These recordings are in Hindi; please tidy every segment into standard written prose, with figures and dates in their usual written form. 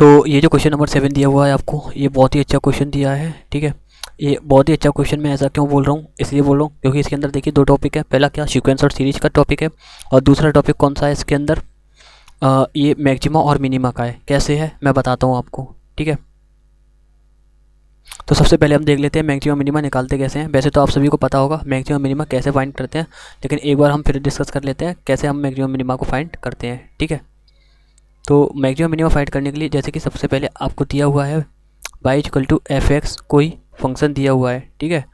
तो ये जो क्वेश्चन नंबर 7 दिया हुआ है आपको, ये बहुत ही अच्छा क्वेश्चन दिया है, ठीक है। ये बहुत ही अच्छा क्वेश्चन, मैं ऐसा क्यों बोल रहा हूँ, इसलिए बोल रहा हूँ क्योंकि इसके अंदर देखिए दो टॉपिक है। पहला क्या, सीक्वेंस और सीरीज का टॉपिक है, और दूसरा टॉपिक कौन सा है इसके अंदर, ये मैक्सिमा और मिनिमा का है। कैसे है मैं बताता हूँ आपको, ठीक है। तो सबसे पहले हम देख लेते हैं मैक्सिमा मिनिमा निकालते कैसे हैं। वैसे तो आप सभी को पता होगा मैक्सिमा मिनिमा कैसे फाइंड करते हैं, लेकिन एक बार हम फिर डिस्कस कर लेते हैं कैसे हम मैक्सिमा मिनिमा को फाइंड करते हैं, ठीक है। तो मैक्सिमा मिनिमा फाइंड करने के लिए जैसे कि सबसे पहले आपको दिया हुआ है y equal to f x, कोई फंक्शन दिया हुआ है, ठीक है।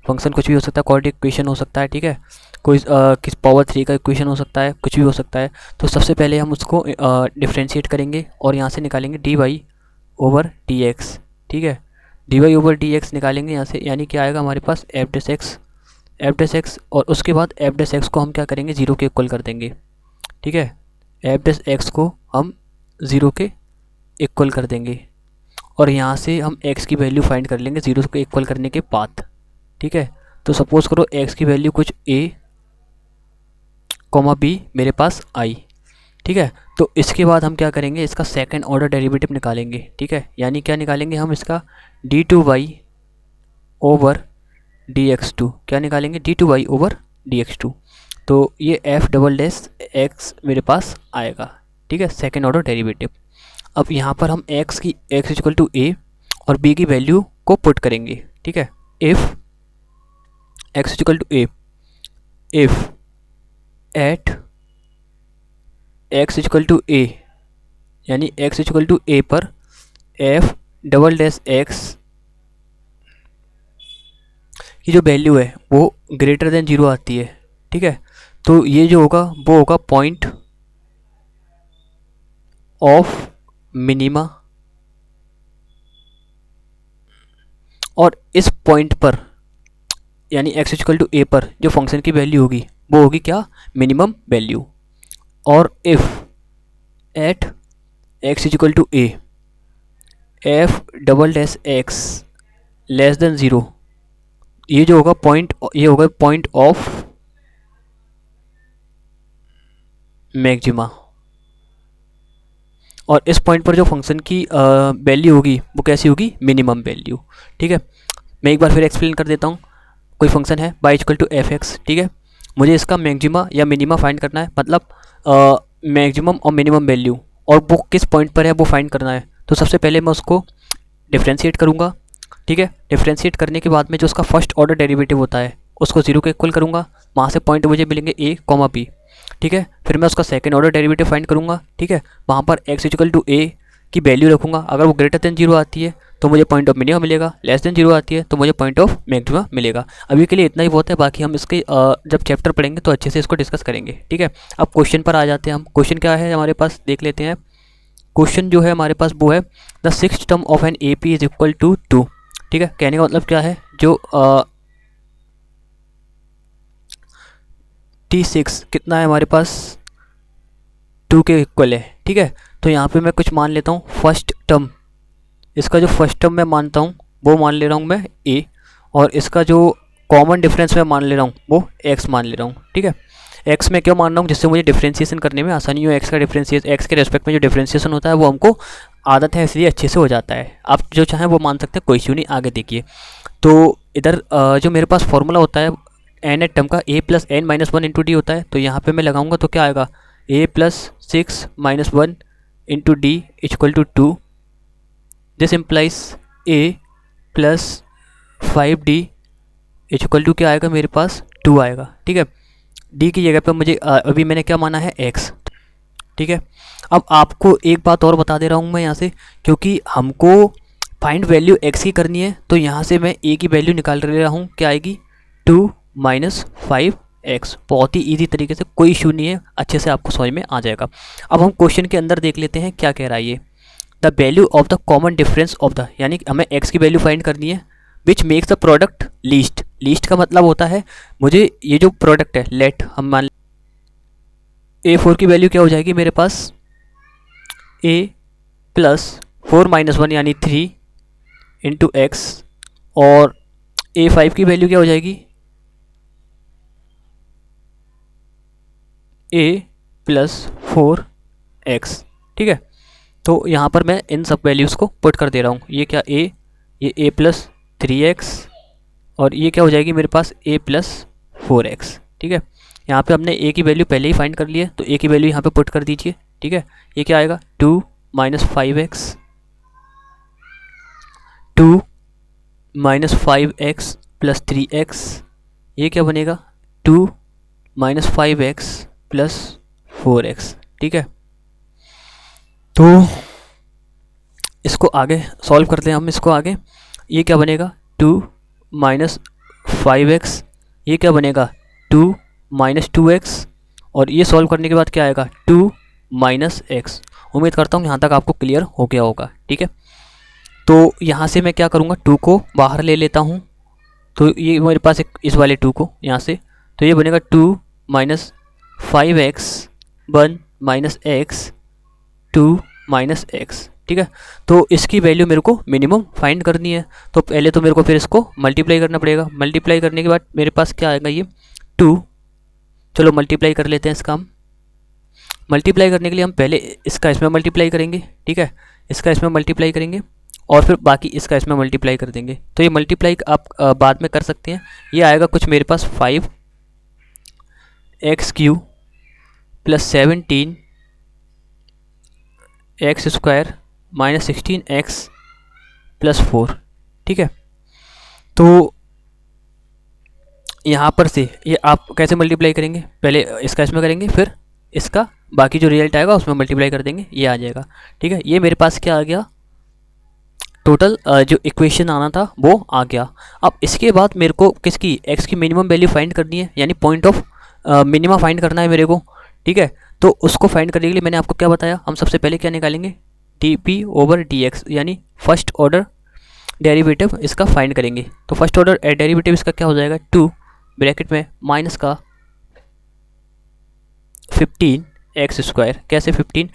फंक्शन कुछ भी हो सकता है, क्वाड्रेटिक इक्वेशन हो सकता है, ठीक है। कोई किस पावर 3 का इक्वेशन हो सकता है, कुछ भी हो सकता है। तो सबसे पहले हम उसको डिफ्रेंशिएट करेंगे और यहाँ से निकालेंगे d y over d x, ठीक है। D y over d x निकालेंगे यहाँ से, यानी क्या आएगा हमारे पास एफ डैश एक्स, और उसके बाद एफ डैश एक्स को हम क्या करेंगे, जीरो के इक्वल कर देंगे, ठीक है। एफ डैश एक्स को हम ज़ीरो के इक्वल कर देंगे, और यहाँ से हम x की वैल्यू फाइंड कर लेंगे ज़ीरो को इक्वल करने के बाद, ठीक है। तो सपोज़ करो x की वैल्यू कुछ a, b मेरे पास आई, ठीक है। तो इसके बाद हम क्या करेंगे, इसका सेकंड ऑर्डर डेरिवेटिव निकालेंगे, ठीक है। यानी क्या निकालेंगे हम, इसका d2y ओवर dx2, क्या निकालेंगे, d2y ओवर dx2। तो ये f डबल डैश x मेरे पास आएगा, ठीक है, सेकंड ऑर्डर डेरिवेटिव। अब यहाँ पर हम x इक्वल टू a और b की वैल्यू को पुट करेंगे, ठीक है। If x equal to a, if at x equal to a, यानी x इक्वल टू a पर f डबल डैश x की जो वैल्यू है वो ग्रेटर देन जीरो आती है, ठीक है। तो ये जो होगा वो होगा पॉइंट ऑफ मिनिमा, और इस पॉइंट पर यानी x इक्वल टू a पर जो फंक्शन की वैल्यू होगी वो होगी क्या, मिनिमम वैल्यू। और if at x equal to a f double dash x less than zero, ये जो होगा पॉइंट, ये होगा पॉइंट ऑफ मैक्सिमा, और इस पॉइंट पर जो फंक्शन की वैल्यू होगी वो कैसी होगी, मिनिमम वैल्यू, ठीक है। मैं एक बार फिर एक्सप्लेन कर देता हूँ। कोई फंक्शन है y equal to f x, ठीक है। मुझे इसका मैक्सिमा या मिनिमा फाइंड करना है, मतलब मैक्सिमम और मिनिमम वैल्यू, और वो किस पॉइंट पर है वो फाइंड करना है। तो सबसे पहले मैं उसको डिफ्रेंशिएट करूँगा, ठीक है। डिफ्रेंशिएट करने के बाद में जो उसका फर्स्ट ऑर्डर डेरिवेटिव होता है उसको जीरो के इक्वल करूँगा, वहाँ से पॉइंट मुझे मिलेंगे a, b, ठीक है। फिर मैं उसका सेकंड ऑर्डर डेरिवेटिव फाइंड करूँगा, ठीक है। वहाँ पर x इक्वल टू a की वैल्यू रखूँगा, अगर वो ग्रेटर देन जीरो आती है तो मुझे पॉइंट ऑफ मिनिमा मिलेगा, लेस देन जीरो आती है तो मुझे पॉइंट ऑफ मैक्सिमा मिलेगा। अभी के लिए इतना ही बहुत है, बाकी हम इसके जब चैप्टर पढ़ेंगे तो अच्छे से इसको डिस्कस करेंगे, ठीक है। अब क्वेश्चन पर आ जाते हैं हम। क्वेश्चन क्या है हमारे पास, देख लेते हैं। क्वेश्चन जो है हमारे पास वो है the sixth term of an A P is equal to 2, ठीक है। कहने का मतलब क्या है, जो T6 कितना है हमारे पास, 2 के इक्वल है, ठीक है। तो यहाँ पे मैं कुछ मान लेता हूँ फर्स्ट टर्म, इसका जो फर्स्ट टर्म मैं मानता हूँ वो मान ले रहा हूँ मैं a, और इसका जो कॉमन डिफरेंस मैं मान ले रहा हूँ वो x मान ले रहा हूँ, ठीक है। x में क्यों मान रहा हूँ, जिससे मुझे डिफ्रेंशिएशन करने में आसानी हो। x का डिफ्रेंशिएशन, x के रेस्पेक्ट में जो डिफ्रेंशिएशन होता है वो हमको आदत है, इसलिए अच्छे से हो जाता है। आप जो चाहें वो मान सकते हैं, कोई इश्यू नहीं। आगे देखिए, तो इधर जो मेरे पास फॉर्मूला होता है एन एट टर्म का, a plus n minus one into d होता है। तो यहाँ पे मैं लगाऊंगा तो क्या आएगा, a plus 6 minus 1 into d equal to 2। This implies a plus 5d equal to क्या आएगा मेरे पास, 2 आएगा, ठीक है। d की जगह पे मुझे अभी मैंने क्या माना है, x, ठीक है। अब आपको एक बात और बता दे रहा हूँ मैं यहाँ से, क्योंकि हमको फाइंड वैल्यू x की करनी है, तो यहाँ से मैं a की वैल्यू निकाल ले रहा हूँ, क्या आएगी, 2 माइनस 5x। बहुत ही ईजी तरीके से, कोई इशू नहीं है, अच्छे से आपको समझ में आ जाएगा। अब हम क्वेश्चन के अंदर देख लेते हैं क्या कह रहा है ये, the value of the common difference of the, यानी हमें x की वैल्यू फाइंड करनी है, which makes the product least. Least का मतलब होता है मुझे ये जो प्रोडक्ट है, लेट हम मान a4 की वैल्यू क्या हो जाएगी मेरे पास, a प्लस 4 माइनस 1 यानी 3 इंटू एक्स, और a5 की वैल्यू क्या हो जाएगी, a प्लस 4x, ठीक है। तो यहाँ पर मैं इन सब वैल्यूज़ को पुट कर दे रहा हूँ। ये क्या ये a प्लस 3x और ये क्या हो जाएगी मेरे पास a प्लस 4x। ठीक है, यहाँ पे हमने a की वैल्यू पहले ही फाइंड कर ली है, तो a की वैल्यू यहाँ पे पुट कर दीजिए। ठीक है, ये क्या आएगा 2 minus 5x, 2 minus 5x plus 3x, ये क्या बनेगा 2 माइनस 5x प्लस 4x। ठीक है, तो इसको आगे सॉल्व करते हैं हम इसको आगे। ये क्या बनेगा 2 माइनस 5x, ये क्या बनेगा 2 माइनस 2x, और ये सॉल्व करने के बाद क्या आएगा 2 माइनस x। उम्मीद करता हूँ यहाँ तक आपको क्लियर हो गया होगा। ठीक है, तो यहाँ से मैं क्या करूँगा 2 को बाहर ले लेता हूँ, तो ये मेरे पास एक इस वाले 2 को यहाँ से, तो ये बनेगा 2 minus 5x 1 minus x 2 minus x। ठीक है, तो इसकी वैल्यू मेरे को मिनिमम फाइंड करनी है, तो पहले तो मेरे को फिर इसको मल्टीप्लाई करना पड़ेगा। मल्टीप्लाई करने के बाद मेरे पास क्या आएगा ये 2, चलो मल्टीप्लाई कर लेते हैं इसका हम। मल्टीप्लाई करने के लिए हम पहले इसका इसमें मल्टीप्लाई करेंगे। ठीक है, इसका इसमें मल्टीप्लाई करेंगे और फिर बाकी इसका इसमें मल्टीप्लाई कर देंगे। तो ये मल्टीप्लाई आप बाद में कर सकते हैं। ये आएगा कुछ मेरे पास 5x³ plus 17 x square minus 16x plus 4। ठीक है, तो यहाँ पर से ये आप कैसे मल्टीप्लाई करेंगे, पहले इसका इसमें करेंगे फिर इसका बाकी जो रिजल्ट आएगा उसमें मल्टीप्लाई कर देंगे, ये आ जाएगा। ठीक है, ये मेरे पास क्या आ गया टोटल जो इक्वेशन आना था वो आ गया। अब इसके बाद मेरे को किसकी x की मिनिमम वैल्यू फाइंड करनी है, यानी पॉइंट ऑफ मिनिमा फाइंड करना है मेरे को। ठीक है, तो उसको फाइंड करने के लिए मैंने आपको क्या बताया, हम सबसे पहले क्या निकालेंगे dp ओवर dx, यानी फर्स्ट ऑर्डर डेरिवेटिव इसका फाइंड करेंगे। तो फर्स्ट ऑर्डर डेरिवेटिव इसका क्या हो जाएगा 2 ब्रैकेट में माइनस का 15x स्क्वायर, कैसे 15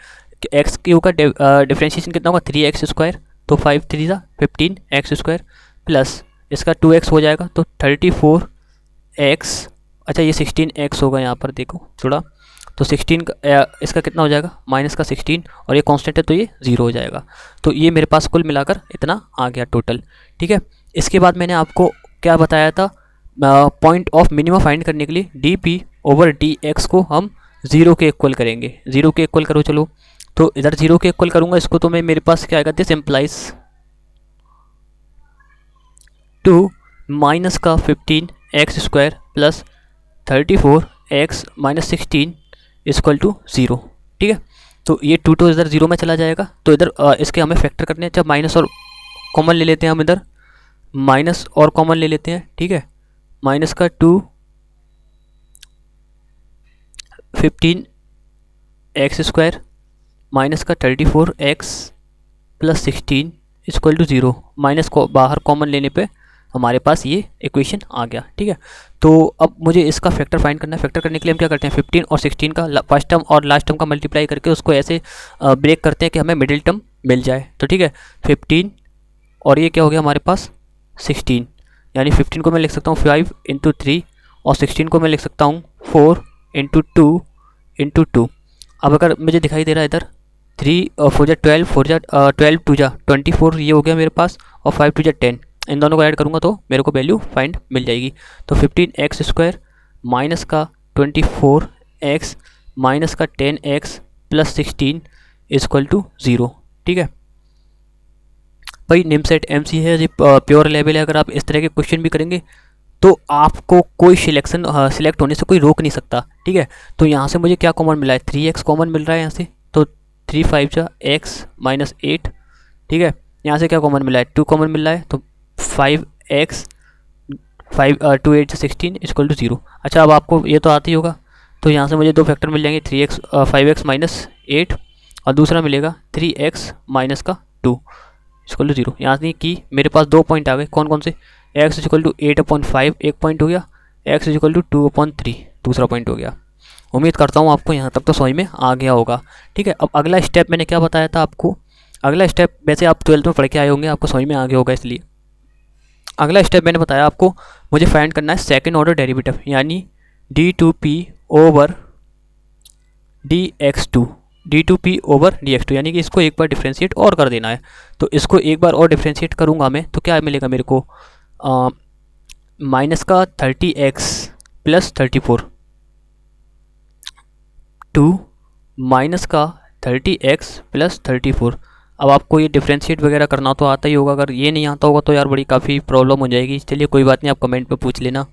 एक्स क्यू का डिफ्रेंशिएशन कितना होगा 3x स्क्वायर, तो 5 3 ज़ा 15x स्क्वायर प्लस इसका 2x हो जाएगा तो 34x। अच्छा ये 16x होगा यहाँ पर देखो थोड़ा, तो 16 का इसका कितना हो जाएगा माइनस का 16 और ये कांस्टेंट है तो ये 0 हो जाएगा। तो ये मेरे पास कुल मिलाकर इतना आ गया टोटल। ठीक है, इसके बाद मैंने आपको क्या बताया था, पॉइंट ऑफ मिनिमम फाइंड करने के लिए dp ओवर dx को हम 0 के इक्वल करेंगे। 0 के इक्वल करो चलो, तो इधर 0 के इक्वल करूँगा इसको, तो मैं मेरे पास क्या आएगा दिस एम्प्लाइज 2 माइनस का 15x square plus 34x minus 16 equal to 0। ठीक है, तो ये 2 तो इधर 0 में चला जाएगा, तो इधर इसके हमें फैक्टर करने हैं। जब माइनस और कॉमन ले लेते हैं हम, इधर माइनस और कॉमन ले लेते हैं। ठीक है, माइनस का 2 15x स्क्वायर माइनस का 34x plus 16 equal to 0, minus को बाहर कॉमन लेने पे हमारे पास ये इक्वेशन आ गया। ठीक है, तो अब मुझे इसका फैक्टर फाइंड करना है। फैक्टर करने के लिए हम क्या करते हैं 15 और 16 का फर्स्ट टर्म और लास्ट टर्म का मल्टीप्लाई करके उसको ऐसे ब्रेक करते हैं कि हमें मिडिल टर्म मिल जाए। तो ठीक है 15 और ये क्या हो गया हमारे पास 16, यानी 15 को मैं लिख सकता हूँ 5 इंटू 3 और 16 को मैं लिख सकता हूँ 4 इंटू 2 इंटू 2। अब अगर मुझे दिखाई दे रहा है इधर 3 4 जा 12 4 जा 12 2 जा 24 ये हो गया मेरे पास, और 5 2 जा 10, इन दोनों को ऐड करूँगा तो मेरे को वैल्यू फाइंड मिल जाएगी। तो 15x स्क्वायर माइनस का 24x माइनस का 10x प्लस 16 इक्वल टू 0। ठीक है भाई, निमसेट MC है जी, प्योर लेवल है। अगर आप इस तरह के क्वेश्चन भी करेंगे तो आपको कोई सिलेक्ट होने से कोई रोक नहीं सकता। ठीक है, तो यहाँ से मुझे क्या कॉमन मिला है 3x कॉमन मिल रहा है यहाँ से, तो 3 5 जा x माइनस 8। ठीक है, यहाँ से क्या कॉमन मिला है 2 कॉमन मिल रहा है, तो 5x 5 2 8 16 इक्वल टू 0। अच्छा अब आपको ये तो आती ही होगा, तो यहाँ से मुझे दो फैक्टर मिल जाएंगे 3x 5x माइनस 8 और दूसरा मिलेगा 3x माइनस का 2 इक्वल टू 0। यहाँ से कि मेरे पास 2 पॉइंट आ गए, कौन कौन से, x इक्वल टू 8/5 एक पॉइंट हो गया, x इक्वल टू 2/3 दूसरा पॉइंट हो गया। उम्मीद करता हूँ आपको यहाँ तक तो समझ में आ गया होगा। ठीक है, अब अगला स्टेप मैंने क्या बताया था आपको, अगला स्टेप वैसे आप 12th में पढ़ के आए होंगे, आपको समझ में आ गया होगा, इसलिए अगला स्टेप मैंने बताया आपको मुझे फाइंड करना है सेकंड ऑर्डर डेरिवेटिव, यानी d2p over dx2। d2p over dx2, यानी कि इसको एक बार डिफ्रेंशिएट और कर देना है। तो इसको एक बार और डिफ्रेंशिएट करूँगा मैं तो क्या मिलेगा मेरे को, माइनस का 30x प्लस 34 टू माइनस का 30x प्लस 34। अब आपको ये डिफ्रेंशिएट वगैरह करना तो आता ही होगा, अगर ये नहीं आता होगा तो यार बड़ी काफ़ी प्रॉब्लम हो जाएगी। चलिए कोई बात नहीं, आप कमेंट में पूछ लेना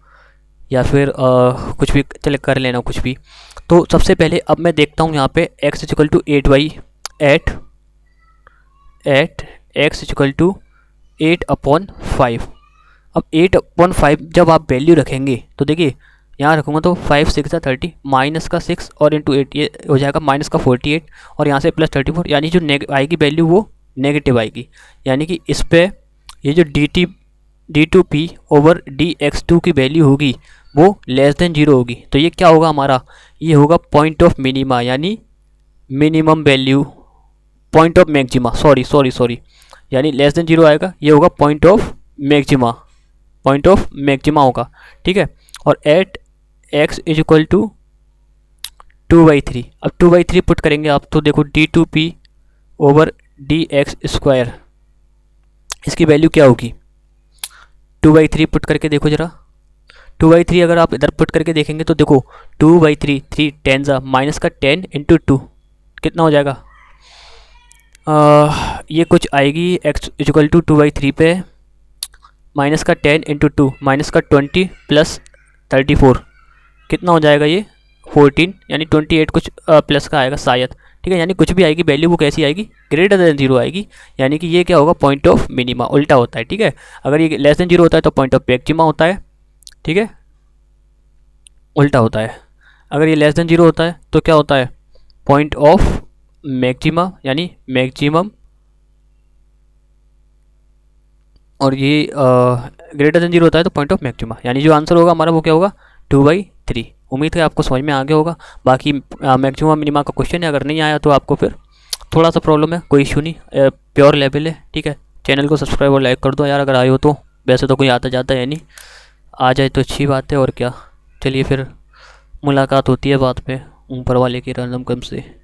या फिर कुछ भी चले कर लेना कुछ भी। तो सबसे पहले अब मैं देखता हूँ यहाँ पे x equal to 8y at x equal to 8/5। अब 8/5 जब आप वैल्यू रखेंगे तो देखिए यहाँ रखूँगा तो 5 6 30 माइनस का 6 और इंटू 8 ये हो जाएगा माइनस का 48 और यहाँ से प्लस 34, यानी जो आएगी वैल्यू वो नेगेटिव आएगी। यानी कि इस पर ये जो d2p ओवर dx2 की वैल्यू होगी वो लेस देन 0 होगी। तो ये क्या होगा हमारा, ये होगा पॉइंट ऑफ मिनिमा, यानी minimum value, point of maxima, sorry यानी लेस देन 0 आएगा, ये होगा पॉइंट ऑफ मैक्सिमा होगा, ठीक है। और at x is equal to 2/3। अब 2/3 पुट करेंगे आप तो देखो d2p ओवर dx², इसकी वैल्यू क्या होगी, 2/3 पुट करके देखो ज़रा। 2/3 अगर आप इधर पुट करके देखेंगे तो देखो 2/3 3 10 जा माइनस का 10 इंटू 2 कितना हो जाएगा, ये कुछ आएगी x इक्वल टू 2/3 पे माइनस का 10 इंटू 2 माइनस का 20 प्लस 34 कितना हो जाएगा, ये 14, यानी 28 कुछ प्लस का आएगा शायद, ठीक है। यानी कुछ भी आएगी वैल्यू वो कैसी आएगी, ग्रेटर देन 0 आएगी। यानी कि ये क्या होगा, पॉइंट ऑफ मिनिमा, उल्टा होता है, ठीक है। अगर ये लेस देन 0 होता है तो पॉइंट ऑफ मैक्सिमा होता है, ठीक है, उल्टा होता है। अगर ये लेस देन 0 होता है तो क्या होता है, पॉइंट ऑफ मैक्सिमा यानी मैक्सिमम, और ये ग्रेटर देन 0 होता है तो पॉइंट ऑफ मैक्सिमा। यानी जो आंसर होगा हमारा वो क्या होगा, 2/3। उम्मीद है आपको समझ में आ गया होगा। बाकी मैक्सिमम मिनिमा का क्वेश्चन है, अगर नहीं आया तो आपको फिर थोड़ा सा प्रॉब्लम है, कोई इशू नहीं, प्योर लेवल है, ठीक है। चैनल को सब्सक्राइब और लाइक कर दो यार अगर आए हो तो, वैसे तो कोई आता जाता है नहीं, आ जाए तो अच्छी बात है और क्या। चलिए फिर मुलाकात होती है बाद में ऊपर वाले के रंगम कम से।